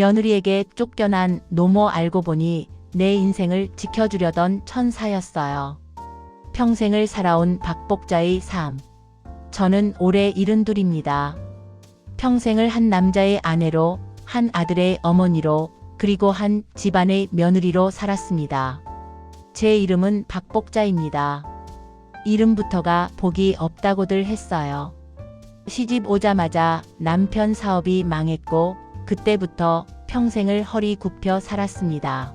며느리에게 쫓겨난 노모 알고 보니 내 인생을 지켜주려던 천사였어요. 평생을 살아온 박복자의 삶. 저는 올해 72입니다. 평생을 한 남자의 아내로, 한 아들의 어머니로, 그리고 한 집안의 며느리로 살았습니다. 제 이름은 박복자입니다. 이름부터가 복이 없다고들 했어요. 시집 오자마자 남편 사업이 망했고 그때부터 평생을 허리 굽혀 살았습니다.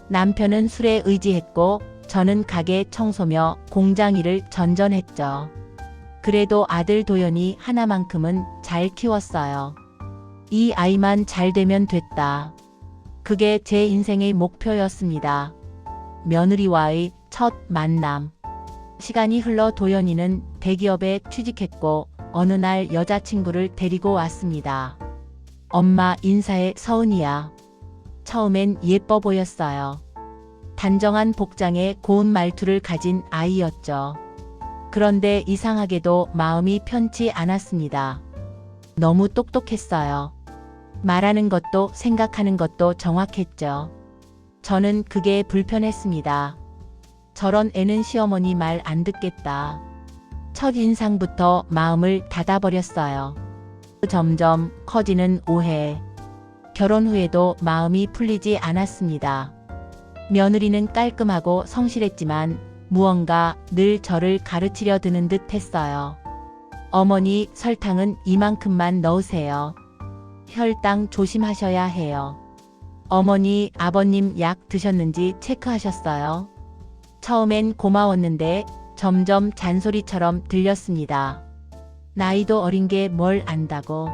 남편은 술에 의지했고 저는 가게 청소며 공장 일을 전전했죠. 그래도 아들 도연이 하나만큼은 잘 키웠어요. 이 아이만 잘 되면 됐다. 그게 제 인생의 목표였습니다. 며느리와의 첫 만남. 시간이 흘러 도연이는 대기업에 취직했고 어느 날 여자친구를 데리고 왔습니다. 엄마 인사해 서은이야. 처음엔 예뻐 보였어요. 단정한 복장에 고운 말투를 가진 아이였죠. 그런데 이상하게도 마음이 편치 않았습니다. 너무 똑똑했어요. 말하는 것도 생각하는 것도 정확했죠. 저는 그게 불편했습니다. 저런 애는 시어머니 말 안 듣겠다. 첫인상부터 마음을 닫아버렸어요. 점점 커지는 오해. 결혼 후에도 마음이 풀리지 않았습니다. 며느리는 깔끔하고 성실했지만 무언가 늘 저를 가르치려 드는 듯 했어요. 어머니, 설탕은 이만큼만 넣으세요. 혈당 조심하셔야 해요. 어머니, 아버님 약 드셨는지 체크하셨어요? 처음엔 고마웠는데 점점 잔소리처럼 들렸습니다. 나이도 어린 게 뭘 안다고.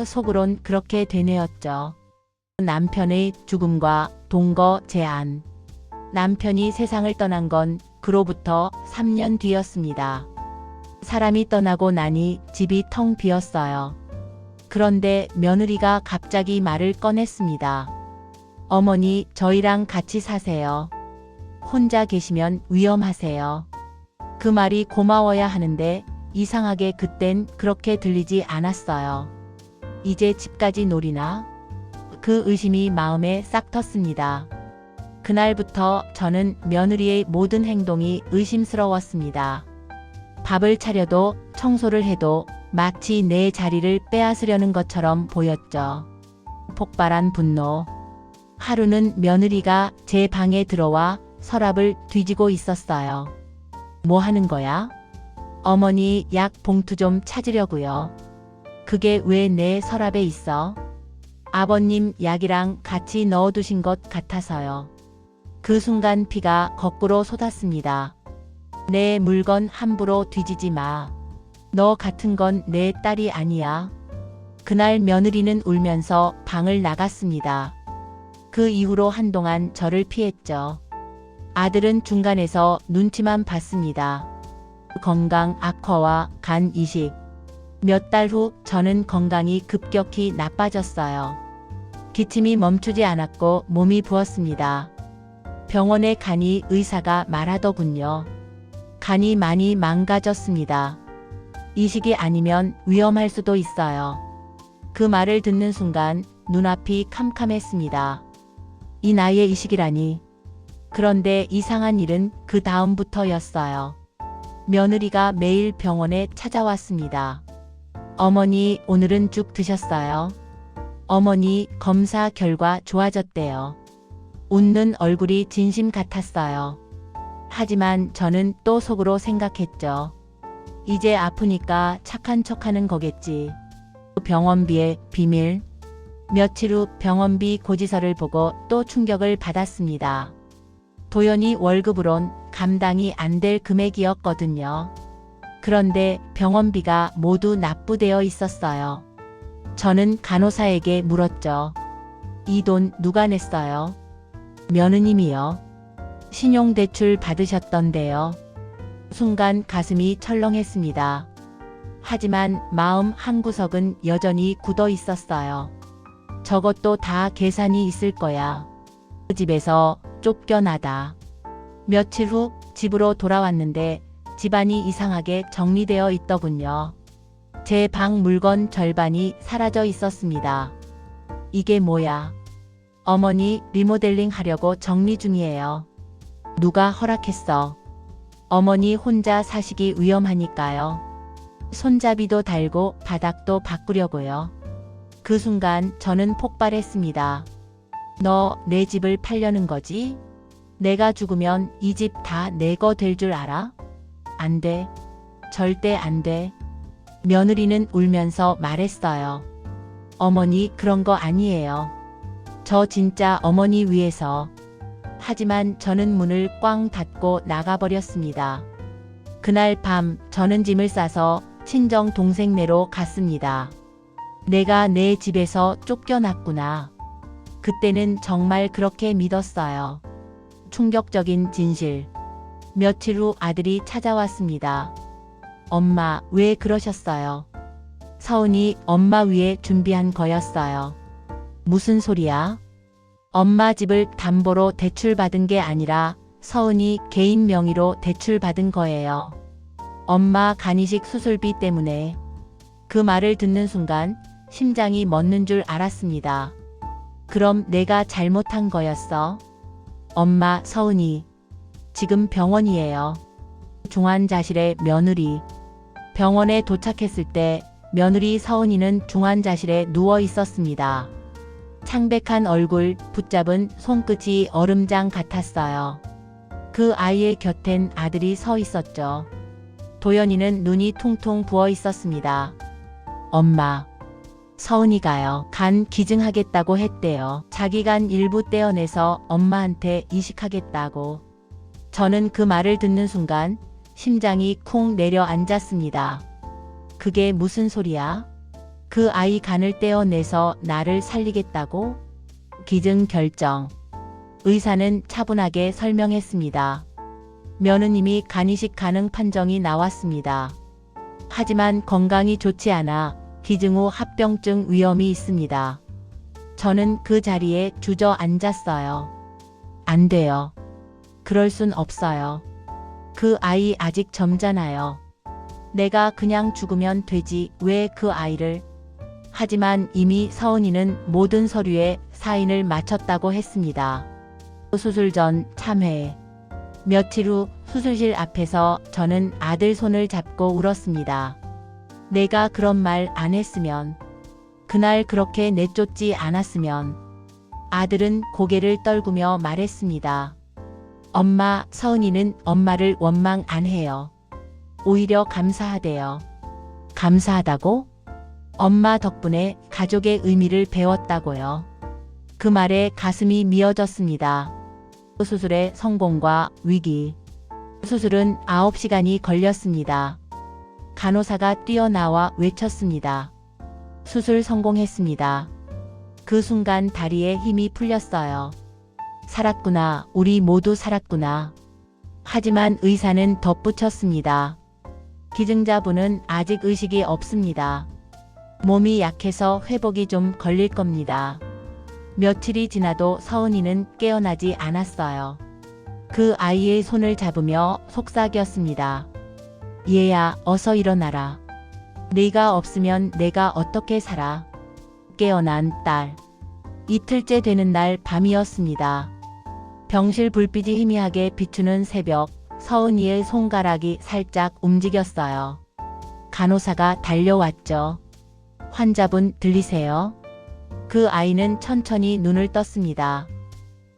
속으론 그렇게 되뇌었죠. 남편의 죽음과 동거 제안. 남편이 세상을 떠난 건 그로부터 3년 뒤였습니다. 사람이 떠나고 나니 집이 텅 비었어요. 그런데 며느리가 갑자기 말을 꺼냈습니다. 어머니, 저희랑 같이 사세요. 혼자 계시면 위험하세요. 그 말이 고마워야 하는데 이상하게 그땐 그렇게 들리지 않았어요. 이제 집까지 노리나? 그 의심이 마음에 싹 텄습니다. 그날부터 저는 며느리의 모든 행동이 의심스러웠습니다. 밥을 차려도 청소를 해도 마치 내 자리를 빼앗으려는 것처럼 보였죠. 폭발한 분노. 하루는 며느리가 제 방에 들어와 서랍을 뒤지고 있었어요. 뭐 하는 거야? 어머니, 약 봉투 좀 찾으려고요. 그게 왜 내 서랍에 있어? 아버님 약이랑 같이 넣어두신 것 같아서요. 그 순간 피가 거꾸로 쏟았습니다. 내 물건 함부로 뒤지지 마. 너 같은 건 내 딸이 아니야. 그날 며느리는 울면서 방을 나갔습니다. 그 이후로 한동안 저를 피했죠. 아들은 중간에서 눈치만 봤습니다. 건강 악화와 간 이식. 몇 달 후 저는 건강이 급격히 나빠졌어요. 기침이 멈추지 않았고 몸이 부었습니다. 병원에 가니 의사가 말하더군요. 간이 많이 망가졌습니다. 이식이 아니면 위험할 수도 있어요. 그 말을 듣는 순간 눈앞이 캄캄했습니다. 이 나이에 이식이라니. 그런데 이상한 일은 그 다음부터였어요. 며느리가 매일 병원에 찾아왔습니다. 어머니, 오늘은 죽 드셨어요? 어머니, 검사 결과 좋아졌대요. 웃는 얼굴이 진심 같았어요. 하지만 저는 또 속으로 생각했죠. 이제 아프니까 착한 척하는 거겠지. 병원비의 비밀. 며칠 후 병원비 고지서를 보고 또 충격을 받았습니다. 도연이 월급으론 감당이 안 될 금액이었거든요. 그런데 병원비가 모두 납부되어 있었어요. 저는 간호사에게 물었죠. 이 돈 누가 냈어요? 며느님이요. 신용대출 받으셨던데요. 순간 가슴이 철렁했습니다. 하지만 마음 한구석은 여전히 굳어 있었어요. 저것도 다 계산이 있을 거야. 그 집에서 쫓겨나다. 며칠 후 집으로 돌아왔는데 집안이 이상하게 정리되어 있더군요. 제 방 물건 절반이 사라져 있었습니다. 이게 뭐야? 어머니 리모델링 하려고 정리 중이에요. 누가 허락했어? 어머니 혼자 사시기 위험하니까요. 손잡이도 달고 바닥도 바꾸려고요. 그 순간 저는 폭발했습니다. 너 내 집을 팔려는 거지? 내가 죽으면 이 집 다 내 거 될 줄 알아? 안 돼. 절대 안 돼. 며느리는 울면서 말했어요. 어머니 그런 거 아니에요. 저 진짜 어머니 위해서. 하지만 저는 문을 꽝 닫고 나가버렸습니다. 그날 밤 저는 짐을 싸서 친정 동생네로 갔습니다. 내가 내 집에서 쫓겨났구나. 그때는 정말 그렇게 믿었어요. 충격적인 진실. 며칠 후 아들이 찾아왔습니다. 엄마, 왜 그러셨어요? 서은이 엄마 위해 준비한 거였어요. 무슨 소리야? 엄마 집을 담보로 대출받은 게 아니라 서은이 개인 명의로 대출받은 거예요. 엄마 간이식 수술비 때문에. 그 말을 듣는 순간 심장이 멎는 줄 알았습니다. 그럼 내가 잘못한 거였어? 엄마, 서은이 지금 병원이에요. 중환자실에 며느리. 병원에 도착했을 때 며느리 서은이는 중환자실에 누워 있었습니다. 창백한 얼굴, 붙잡은 손끝이 얼음장 같았어요. 그 아이의 곁엔 아들이 서 있었죠. 도연이는 눈이 퉁퉁 부어 있었습니다. 엄마, 서은이가요. 간 기증하겠다고 했대요. 자기 간 일부 떼어내서 엄마한테 이식하겠다고. 저는 그 말을 듣는 순간 심장이 쿵 내려앉았습니다. 그게 무슨 소리야? 그 아이 간을 떼어내서 나를 살리겠다고? 기증 결정. 의사는 차분하게 설명했습니다. 며느님이 간이식 가능 판정이 나왔습니다. 하지만 건강이 좋지 않아 기증 후 합병증 위험이 있습니다. 저는 그 자리에 주저앉았어요. 안 돼요. 그럴 순 없어요. 그 아이 아직 젊잖아요. 내가 그냥 죽으면 되지 왜 그 아이를. 하지만 이미 서은이는 모든 서류에 사인을 마쳤다고 했습니다. 수술 전 참회. 며칠 후 수술실 앞에서 저는 아들 손을 잡고 울었습니다. 내가 그런 말 안 했으면, 그날 그렇게 내쫓지 않았으면. 아들은 고개를 떨구며 말했습니다. 엄마, 서은이는 엄마를 원망 안 해요. 오히려 감사하대요. 감사하다고? 엄마 덕분에 가족의 의미를 배웠다고요. 그 말에 가슴이 미어졌습니다. 수술의 성공과 위기. 수술은 9시간이 걸렸습니다. 간호사가 뛰어나와 외쳤습니다. 수술 성공했습니다. 그 순간 다리에 힘이 풀렸어요. 살았구나, 우리 모두 살았구나. 하지만 의사는 덧붙였습니다. 기증자분은 아직 의식이 없습니다. 몸이 약해서 회복이 좀 걸릴 겁니다. 며칠이 지나도 서은이는 깨어나지 않았어요. 그 아이의 손을 잡으며 속삭였습니다. 얘야, 어서 일어나라. 네가 없으면 내가 어떻게 살아. 깨어난 딸. 이틀째 되는 날 밤이었습니다. 병실 불빛이 희미하게 비추는 새벽, 서은이의 손가락이 살짝 움직였어요. 간호사가 달려왔죠. 환자분 들리세요? 그 아이는 천천히 눈을 떴습니다.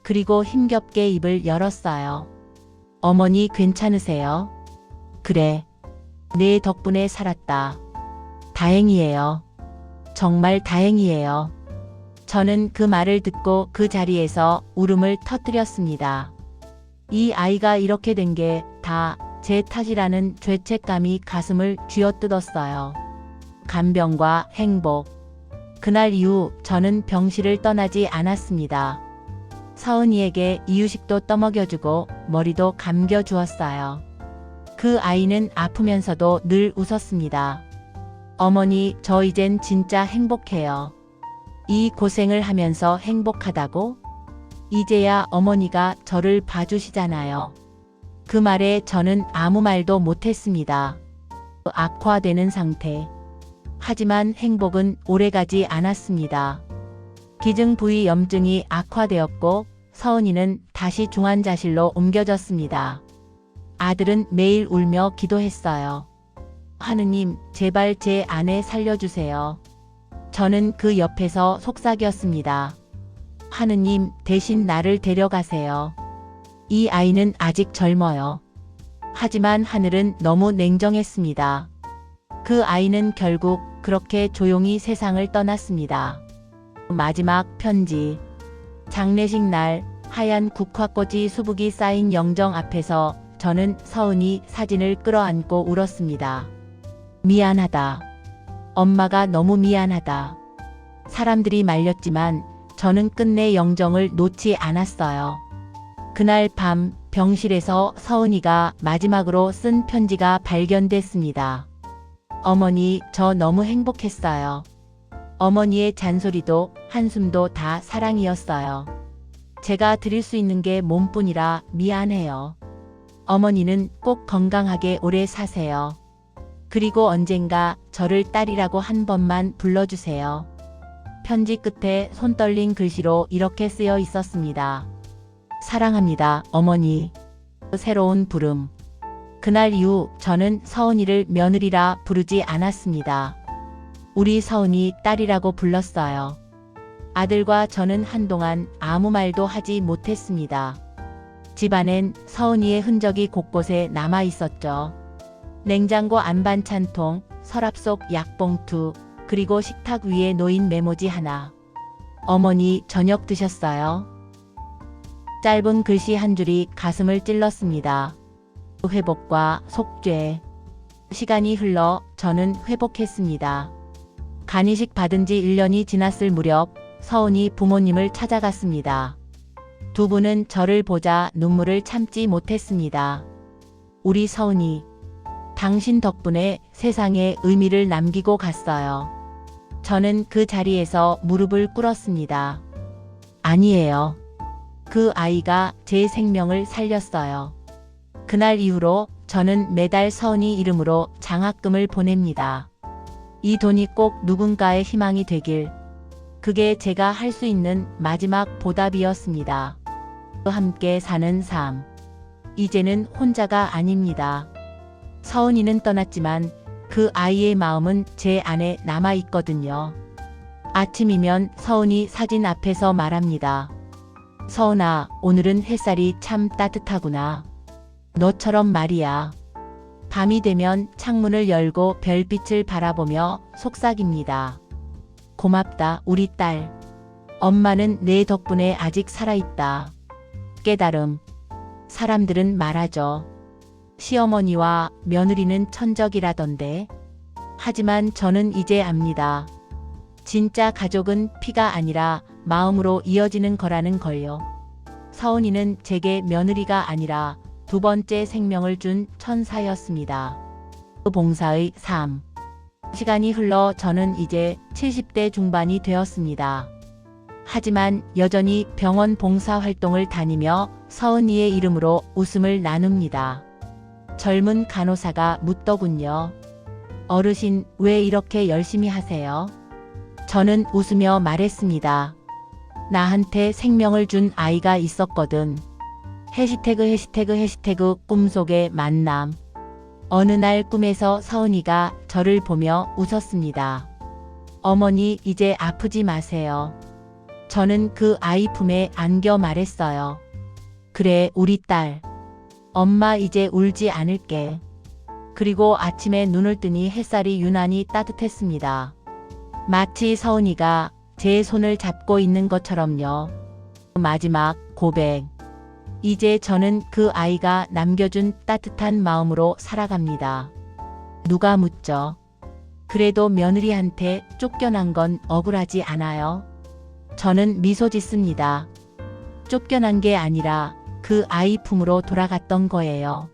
그리고 힘겹게 입을 열었어요. 어머니 괜찮으세요? 그래. 내 덕분에 살았다. 다행이에요. 정말 다행이에요. 저는 그 말을 듣고 그 자리에서 울음을 터뜨렸습니다. 이 아이가 이렇게 된 게 다 제 탓이라는 죄책감이 가슴을 쥐어뜯었어요. 간병과 행복. 그날 이후 저는 병실을 떠나지 않았습니다. 서은이에게 이유식도 떠먹여주고 머리도 감겨주었어요. 그 아이는 아프면서도 늘 웃었습니다. 어머니, 저 이젠 진짜 행복해요. 이 고생을 하면서 행복하다고? 이제야 어머니가 저를 봐주시잖아요. 그 말에 저는 아무 말도 못했습니다. 악화되는 상태. 하지만 행복은 오래가지 않았습니다. 기증 부위 염증이 악화되었고 서은이는 다시 중환자실로 옮겨졌습니다. 아들은 매일 울며 기도했어요. 하느님, 제발 제 아내 살려주세요. 저는 그 옆에서 속삭였습니다. 하느님, 대신 나를 데려가세요. 이 아이는 아직 젊어요. 하지만 하늘은 너무 냉정했습니다. 그 아이는 결국 그렇게 조용히 세상을 떠났습니다. 마지막 편지. 장례식 날 하얀 국화꽃이 수북이 쌓인 영정 앞에서 저는 서은이 사진을 끌어안고 울었습니다. 미안하다. 엄마가 너무 미안하다. 사람들이 말렸지만 저는 끝내 영정을 놓지 않았어요. 그날 밤 병실에서 서은이가 마지막으로 쓴 편지가 발견됐습니다. 어머니, 저 너무 행복했어요. 어머니의 잔소리도 한숨도 다 사랑이었어요. 제가 드릴 수 있는 게 몸뿐이라 미안해요. 어머니는 꼭 건강하게 오래 사세요. 그리고 언젠가 저를 딸이라고 한 번만 불러주세요. 편지 끝에 손 떨린 글씨로 이렇게 쓰여 있었습니다. 사랑합니다, 어머니. 새로운 부름. 그날 이후 저는 서은이를 며느리라 부르지 않았습니다. 우리 서은이 딸이라고 불렀어요. 아들과 저는 한동안 아무 말도 하지 못했습니다. 집안엔 서은이의 흔적이 곳곳에 남아 있었죠. 냉장고 안반찬통, 서랍 속 약봉투, 그리고 식탁 위에 놓인 메모지 하나. 어머니, 저녁 드셨어요? 짧은 글씨 한 줄이 가슴을 찔렀습니다. 회복과 속죄. 시간이 흘러 저는 회복했습니다. 간이식 받은 지 1년이 지났을 무렵 서은이 부모님을 찾아갔습니다. 두 분은 저를 보자 눈물을 참지 못했습니다. 우리 서은이, 당신 덕분에 세상에 의미를 남기고 갔어요. 저는 그 자리에서 무릎을 꿇었습니다. 아니에요. 그 아이가 제 생명을 살렸어요. 그날 이후로 저는 매달 서은이 이름으로 장학금을 보냅니다. 이 돈이 꼭 누군가의 희망이 되길. 그게 제가 할 수 있는 마지막 보답이었습니다. 함께 사는 삶. 이제는 혼자가 아닙니다. 서은이는 떠났지만 그 아이의 마음은 제 안에 남아 있거든요. 아침이면 서은이 사진 앞에서 말합니다. 서은아, 오늘은 햇살이 참 따뜻하구나. 너처럼 말이야. 밤이 되면 창문을 열고 별빛을 바라보며 속삭입니다. 고맙다, 우리 딸. 엄마는 내 덕분에 아직 살아있다. 깨달음. 사람들은 말하죠. 시어머니와 며느리는 천적이라던데. 하지만 저는 이제 압니다. 진짜 가족은 피가 아니라 마음으로 이어지는 거라는 걸요. 서은이는 제게 며느리가 아니라 두 번째 생명을 준 천사였습니다. 봉사의 삶. 시간이 흘러 저는 이제 70대 중반이 되었습니다. 하지만 여전히 병원 봉사 활동을 다니며 서은이의 이름으로 웃음을 나눕니다. 젊은 간호사가 묻더군요. 어르신, 왜 이렇게 열심히 하세요? 저는 웃으며 말했습니다. 나한테 생명을 준 아이가 있었거든. 해시태그 꿈속의 만남. 어느 날 꿈에서 서은이가 저를 보며 웃었습니다. 어머니, 이제 아프지 마세요. 저는 그 아이 품에 안겨 말했어요. 그래, 우리 딸. 엄마 이제 울지 않을게. 그리고 아침에 눈을 뜨니 햇살이 유난히 따뜻했습니다. 마치 서은이가 제 손을 잡고 있는 것처럼요. 마지막 고백. 이제 저는 그 아이가 남겨준 따뜻한 마음으로 살아갑니다. 누가 묻죠. 그래도 며느리한테 쫓겨난 건 억울하지 않아요? 저는 미소 짓습니다. 쫓겨난 게 아니라 그 아이 품으로 돌아갔던 거예요.